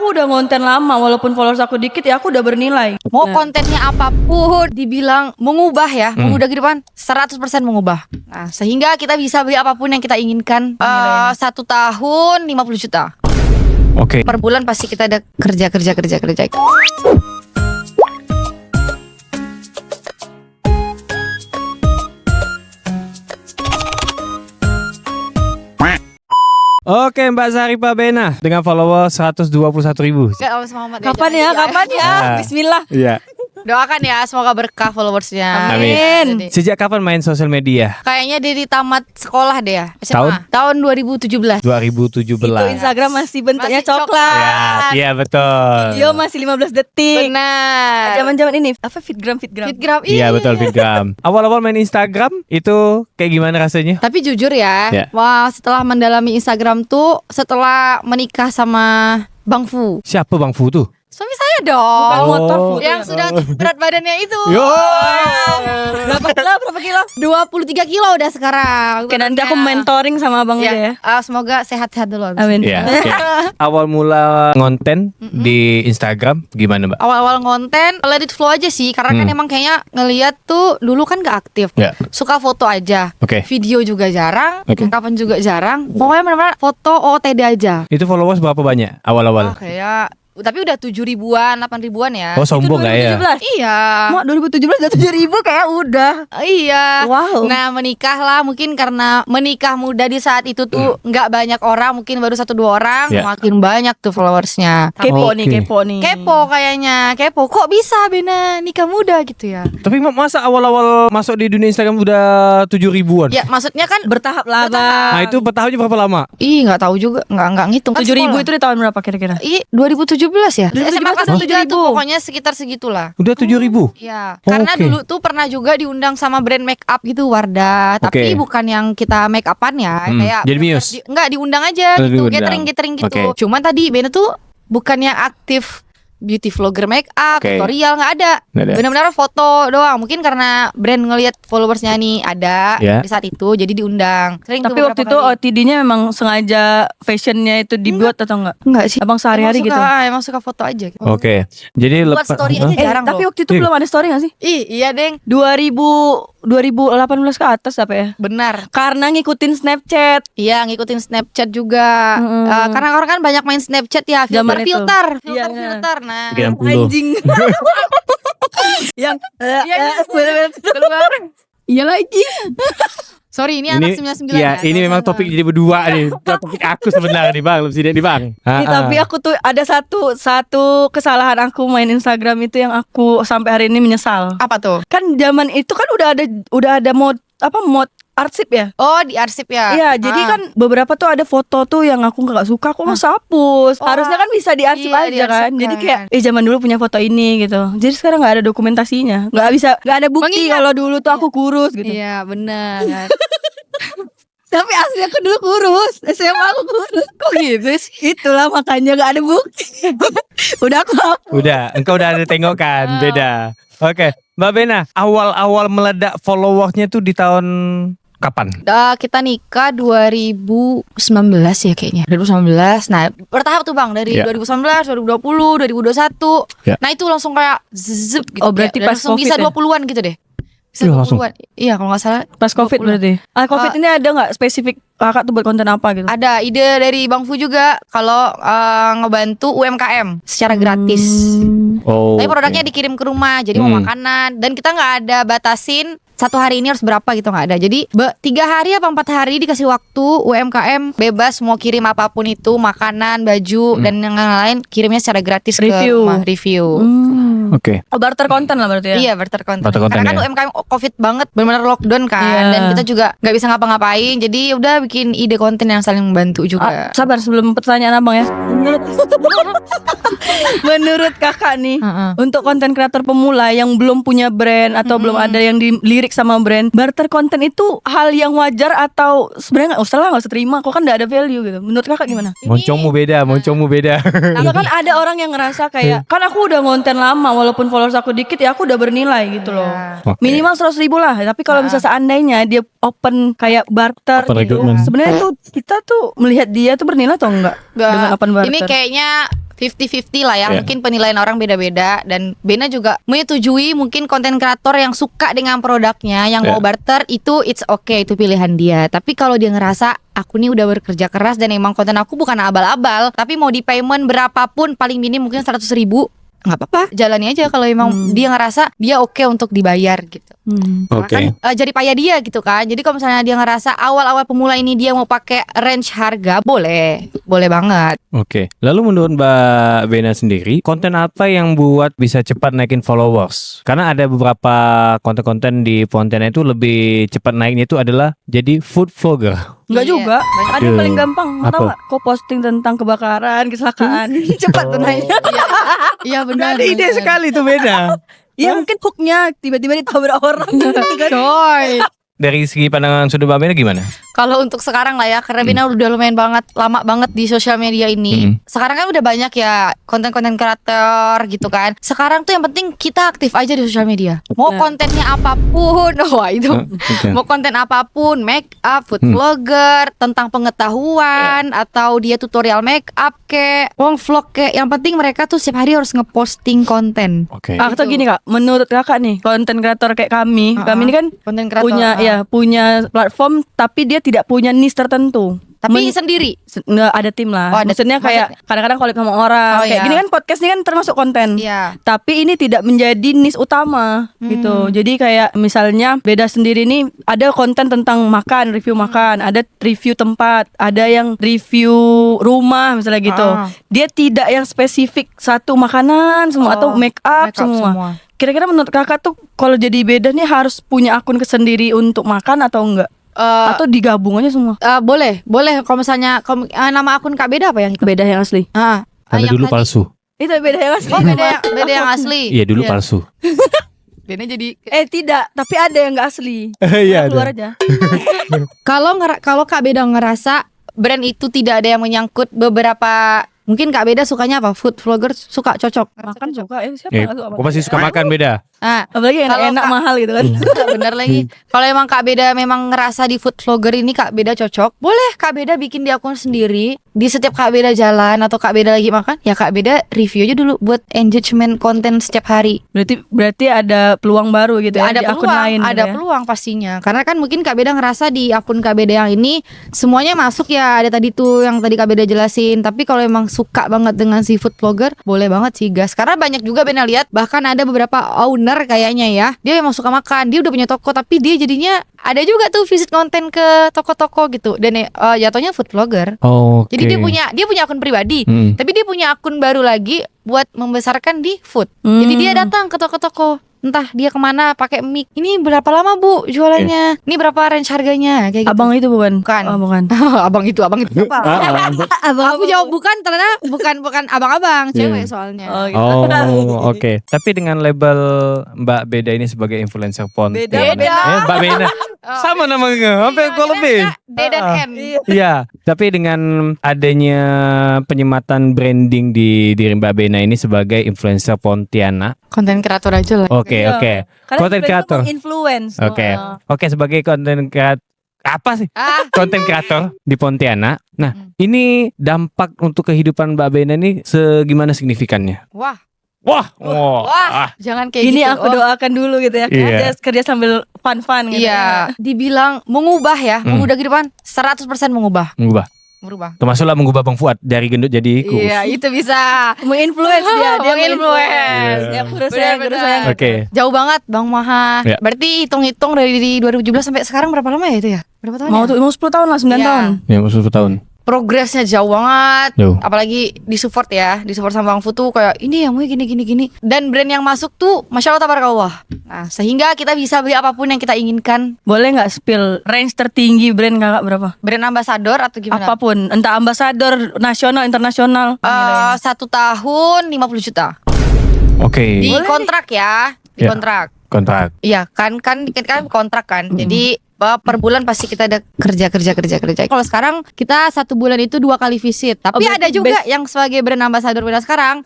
aku udah ngonten lama, walaupun followers aku dikit ya aku udah bernilai. Mau kontennya apapun dibilang mengubah ya, mengubah kehidupan 100% mengubah. Nah, sehingga kita bisa beli apapun yang kita inginkan. 1 tahun 50 juta. Oke. Per bulan pasti kita ada kerja. Oke, Mbak Zaripah Bena dengan follower 121.000. Kapan ya? Bismillah. Iya. Doakan ya, semoga berkah followersnya. Amin. Jadi, Sejak kapan main sosial media? kayaknya dari tamat sekolah deh ya, SMA. Tahun 2017. 2017. Itu Instagram masih bentuknya Masih coklat. Iya betul. Video masih 15 detik. Benar. Zaman-zaman ini apa fitgram. Fitgram. Iya betul Fitgram. Awal-awal main Instagram itu kayak gimana rasanya? Tapi jujur ya, Ya. wah setelah mendalami Instagram tuh, setelah menikah sama Bang Fu. Siapa Bang Fu tuh? Suami saya dong. Bukan motor Oh. foto Yang sudah berat badannya itu. Yo. berapa kilo? 23 kilo udah sekarang. Oke, nanti aku mentoring sama abang Ya, dia ya. semoga sehat-sehat dulu. Amin. Iya. Oke. Awal mula ngonten di Instagram gimana Mbak? Awal-awal konten let it flow aja sih, karena kan emang kayaknya ngelihat tuh dulu kan gak aktif. Ya. Suka foto aja. Oke. Video juga jarang, Oke. kapan juga jarang. Pokoknya benar-benar foto OOTD aja. Itu followers berapa banyak awal-awal? Kayak tapi udah 7 ribuan, 8 ribuan ya. Oh sombong gak ya? 2017. Iya. Mak 2017 udah 7.000 kayak udah. Iya. Wow. Nah menikah lah, mungkin karena menikah muda di saat itu tuh nggak banyak orang, mungkin baru 1-2 orang, Ya. makin banyak tuh followersnya. Kepo nih. Kepo kayaknya, kepo. Kok bisa Bena nikah muda gitu ya? Tapi masa awal-awal masuk di dunia Instagram udah 7.000-an? Ya maksudnya kan Bertahap lah, Bang. Nah itu bertahunnya berapa lama? nggak tahu juga, nggak ngitung. Kan 7.000 sekolah. itu di tahun berapa kira-kira? 2017 ya? 2017 SMA kelas kan 7 7.000. tuh pokoknya sekitar segitulah. Udah 7.000? Ya, Oh, karena oke. dulu tuh pernah juga diundang sama brand make up gitu Wardah, tapi Oke. bukan yang kita make upan ya, kayak jadi Muse? enggak diundang aja Oh, gitu, diundang. catering gitu. Oke. Cuman tadi Bena tuh bukan yang aktif beauty vlogger make up, Oke. tutorial nggak ada. Nggak ada. Benar-benar foto doang. Mungkin karena brand ngelihat followersnya nih ada Ya. di saat itu, jadi diundang. Sering Tapi tuh waktu beberapa itu kali. OTD-nya memang sengaja fashionnya itu dibuat atau enggak? enggak sih. Abang sehari-hari Emang gitu. suka, emang suka foto aja. Gitu. Oke. Jadi Buat story aja jarang Tapi loh. waktu itu Iya. belum ada story gak sih? Iya deng, 2018 ke atas apa ya? benar. Karena ngikutin Snapchat. Iya ngikutin Snapchat juga. Karena orang kan banyak main Snapchat ya, Zaman itu. filter. Iya, Nah, 30. Anjing. Yang keluar. Iya lagi. Sorry, ini anak 99 ya, ini memang topik jadi berdua nih. Topik aku sebenarnya nih Bang, lebih nih Bang. Tapi aku tuh ada satu kesalahan aku main Instagram itu yang aku sampai hari ini menyesal. Apa tuh? Kan zaman itu kan udah ada mod arsip ya. Oh, di arsip ya. Iya, jadi kan beberapa tuh ada foto tuh yang aku nggak suka, aku mau hapus. Oh, Harusnya kan bisa diarsip iya, aja kan. diarsipkan. Jadi kayak, zaman dulu punya foto ini gitu. Jadi sekarang nggak ada dokumentasinya, nggak ada bukti Mengingat. kalau dulu tuh aku kurus gitu. Iya, benar. Tapi asli aku dulu kurus, SMA aku kurus. Kok gitu sih? Itulah makanya nggak ada bukti. Udah aku hapus. Udah, engkau udah ada tengok kan, beda. Oke, Mbak Bena, awal-awal meledak followersnya tuh di tahun kapan? Kita nikah 2019 ya kayaknya. 2019. Nah, bertahap tuh Bang dari Ya. 2019, 2020, 2021. Ya. Nah, itu langsung kayak zzzp gitu. Oh, berarti Dan pas langsung COVID bisa ya? 20-an gitu deh. Bisa Iya, langsung. 20-an. Iya, kalau nggak salah. Pas COVID 20-an. berarti. COVID ini ada nggak spesifik kakak tuh buat konten apa gitu? Ada ide dari Bang Fu juga kalau ngebantu UMKM secara gratis. Oh. Tapi produknya dikirim ke rumah, jadi mau makanan. Dan kita nggak ada batasin 1 hari ini harus berapa gitu, nggak ada. Jadi 3 hari apa 4 hari dikasih waktu, UMKM bebas mau kirim apapun itu, makanan, baju dan yang lain kirimnya secara gratis ke Review. rumah, review. Oke. Oh, barter konten lah berarti ya? Iya, barter konten. Barter konten, Karena kan ya. UMKM COVID banget, benar-benar lockdown kan, Iya. dan kita juga nggak bisa ngapa-ngapain. Jadi udah bikin ide konten yang saling membantu juga. Sabar sebelum pertanyaan abang ya. Menurut kakak nih, untuk konten kreator pemula yang belum punya brand atau belum ada yang dilirik sama brand, barter konten itu hal yang wajar atau sebenarnya nggak usah terima, kok kan nggak ada value gitu. Menurut kakak gimana? Moncongmu beda. Ya kan ada orang yang ngerasa kayak, kan aku udah ngonten lama walaupun followers aku dikit ya aku udah bernilai gitu loh. Oke. Minimal 100.000 lah. Tapi kalau misalnya seandainya dia open kayak barter Open gitu, recruitment. sebenarnya tuh kita tuh melihat dia tuh bernilai atau enggak dengan open barter? Ini kayaknya 50-50 lah ya. Yeah. Mungkin penilaian orang beda-beda. Dan Bena juga menyetujui mungkin konten kreator yang suka dengan produknya, yang mau barter, itu it's okay, itu pilihan dia. Tapi kalau dia ngerasa aku nih udah bekerja keras dan emang konten aku bukan abal-abal, tapi mau di payment berapapun, paling minim mungkin 100.000, nggak apa-apa, jalani aja kalau emang dia ngerasa dia oke untuk dibayar gitu. Karena Oke. kan jadi payah dia gitu kan. Jadi kalau misalnya dia ngerasa awal-awal pemula ini dia mau pakai range harga, boleh banget. Oke. Lalu menurut Mbak Bena sendiri, konten apa yang buat bisa cepat naikin followers? Karena ada beberapa konten-konten di Pontianak itu lebih cepat naiknya itu adalah jadi food vlogger. Enggak Iya, juga. banyak. Ada yang paling gampang. Mau Apa? tahu nggak? Kok posting tentang kebakaran, kecelakaan, cepat tuh naiknya. Iya benar. Ada ide sekali tuh Bena. Iya mungkin hooknya tiba-tiba ditabrak orang gitu kan. Coy. Dari segi pandangan sudut Mbak Bena gimana? Kalau untuk sekarang lah ya, karena Bina udah lumayan lama banget di sosial media ini. Sekarang kan udah banyak ya konten-konten kreator gitu kan. Sekarang tuh yang penting kita aktif aja di sosial media. Mau kontennya apapun, wah itu. Mau konten apapun, make up, food vlogger, tentang pengetahuan, atau dia tutorial make up kek, vlog kek. Yang penting mereka tuh setiap hari harus ngeposting konten. Oke. Atau gini Kak, menurut Kakak nih, konten kreator kayak kami ini kan Konten kreator punya platform tapi dia tidak punya niche tertentu. tapi sendiri. Nggak ada tim lah. Oh, ada- Maksudnya kayak kadang-kadang collab sama orang. Oh, Kayak iya. gini kan podcast ini kan termasuk konten. Iya. Tapi ini tidak menjadi niche utama gitu. Jadi kayak misalnya Beda sendiri nih ada konten tentang makan, review makan, ada review tempat, ada yang review rumah misalnya gitu. Dia tidak yang spesifik satu makanan semua atau make up semua. Kira-kira menurut Kakak tuh kalau jadi Beda nih harus punya akun sendiri untuk makan atau enggak? Atau digabung aja semua? Boleh. Kalau misalnya nama akun Kak Beda apa yang itu? Beda yang asli. Karena yang dulu tadi. palsu. Itu Beda yang asli. Oh, beda yang asli. Iya dulu palsu. Beda jadi Tidak, tapi ada yang enggak asli. Iya. Keluar aja. kalau Kak Beda ngerasa brand itu tidak ada yang menyangkut beberapa, mungkin Kak Beda sukanya apa? Food vlogger suka cocok. Makan suka siapa Eh, nggak suka aku makan? pasti suka makan Beda. Apalagi yang Kalau enak Kak- mahal gitu kan. Bener lagi. Kalau emang Kak Beda memang ngerasa di food vlogger ini Kak Beda cocok, boleh Kak Beda bikin di akun sendiri. Di setiap Kak Beda jalan atau Kak Beda lagi makan, ya Kak Beda review aja dulu buat engagement konten setiap hari. Berarti ada peluang baru gitu ya Ada di akun peluang, lain. ada gitu ya. peluang pastinya. Karena kan mungkin Kak Beda ngerasa di akun Kak Beda yang ini semuanya masuk ya. Ada tadi tuh yang tadi Kak Beda jelasin. Tapi kalau emang suka banget dengan si food vlogger, boleh banget sih gas. Karena banyak juga Bena lihat, bahkan ada beberapa owner kayaknya ya, dia emang suka makan, dia udah punya toko, tapi dia jadinya ada juga tuh visit konten ke toko-toko gitu. Dan jatuhnya food vlogger. Oke. Jadi dia punya akun pribadi, tapi dia punya akun baru lagi buat membesarkan di food. Jadi dia datang ke toko-toko, entah dia kemana pakai mic. Ini berapa lama Bu jualannya? Ini berapa range harganya? Kayak gitu. Abang itu bukan? Bukan. Oh, bukan. abang itu siapa? Aku jawab bukan ternyata bukan abang-abang, cewek soalnya. Oh, gitu. Oh, oke. Tapi dengan label Mbak Beda ini sebagai influencer Pontianak. Beda. Mbak Beda. Sama namanya. Sampai kok lebih. D dan N. Iya, tapi dengan adanya penyematan branding di diri Mbak Bena ini sebagai influencer Pontianak. Konten kreator aja lah. Oke. Karena Konten influencer kreator. influence. Oke, sebagai konten kreator apa sih? Konten kreator di Pontianak. Nah, ini dampak untuk kehidupan Mbak Bena ini segimana signifikannya? Wah, Wah. jangan kayak Ini gitu. aku doakan dulu gitu ya. Iya. Kerja sambil fun-fun gitu. Iya, dibilang mengubah ya, mengubah kehidupan 100% mengubah. Merubah. Termasuklah mengubah Bang Fuad dari gendut jadi kurus. Iya, itu bisa. Menginfluence dia Menginfluence. Ya, kurus sayang. Bener-bener. Oke. Jauh banget Bang Maha. Ya. Berarti hitung-hitung dari 2017 sampai sekarang berapa lama ya itu ya? Berapa tahun? Mau ya? tuh mau 10 tahun lah, 9 Iya. tahun. Ya, 10 tahun. Progresnya jauh banget. Jauh. Apalagi disupport ya, disupport sama Bang Fu tuh kayak ini yang mau gini. Dan brand yang masuk tuh Masya Allah tabarakallah. Nah, sehingga kita bisa beli apapun yang kita inginkan. Boleh nggak spill range tertinggi brand Kakak berapa? Brand ambassador atau gimana? Apapun, entah ambasador nasional, internasional. 1 tahun 50 juta. Oke. Di kontrak ya, di Ya. kontrak. Kontrak. Iya, kan kontrak kan. Jadi per bulan pasti kita ada kerja. Kalau sekarang kita 1 bulan itu 2 kali visit. Tapi berarti ada juga yang sebagai brand ambassador Beda sekarang